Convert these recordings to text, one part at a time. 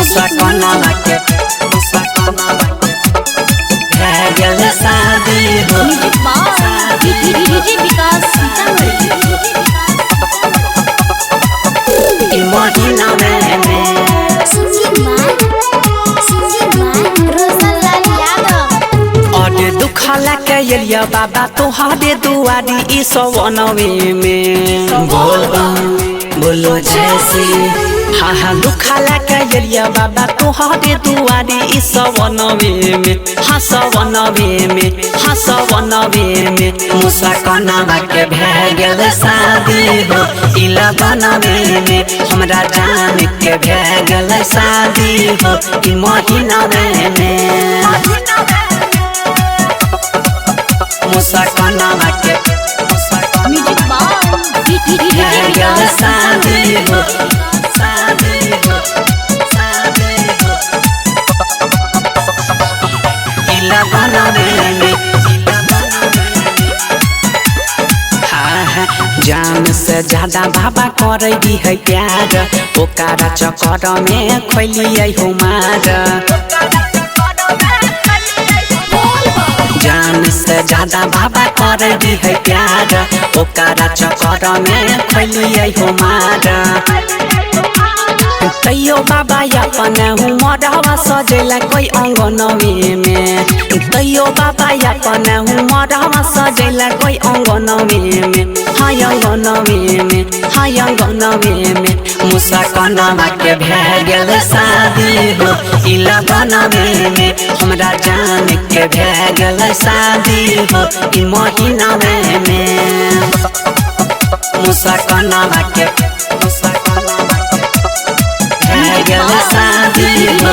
मुसकना के गल शादी हो डीजे विकास सीतामढ़ी महीना में और दुखला के एलिया बाबा तोहरे दुआरी ई सवनवे में बोलो जैसी हाँ हाँ दुखला के एलिया बाबा तोहरे दुआरी ई सवनवे में हाँ सवनवे में हाँ सवनवे में मुसकना के गल शादी हो इला बनवे में हमरा जान के गल शादी हो ई महीना में मुसकना के गल शादी हो इला बनवे में जान से ज्यादा बाबा करे दी है प्यार ओकरा चक्कर में खोलिए हुमार जान से ज्यादा बाबा करे दी है प्यार ओकरा चक्कर में खोलिए हुमार तैयो बाबा अपन हुमरवा सजेला कोई अंगनवे में तैयो बाबा अपन हुमरवा सजेला कोई अंगनवे में हाँ अंगनवे में हाँ अंगनवे में मुसकना के गल शादी हो इला बनवे में हमरा जान के गल शादी हो ई महीना में मुसकना के गल शादी हो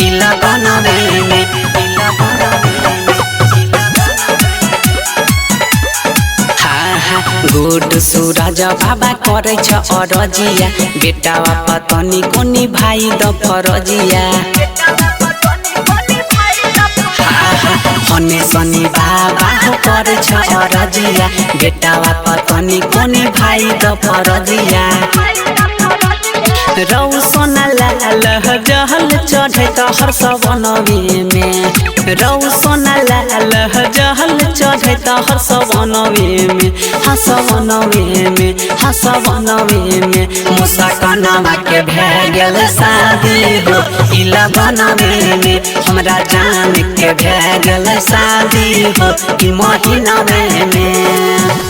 इला बनवे में गुड सूरज बाबा करे छ अरजिया बेटा पतनी कोनी भाई द फरजिया हने सनी बाबा करे छ अरजिया बेटा पतनी कोनी भाई द फरजिया रौ सोना लाल जहल चढ़े तहर सवनवे में रौ सोना लाल जहल चढ़े तहर सवनवे में हाँ सवनवे में हाँ सवनवे में मुसकना के गल शादी हो इला बनवे में हमरा जान के गल शादी हो ई महीना में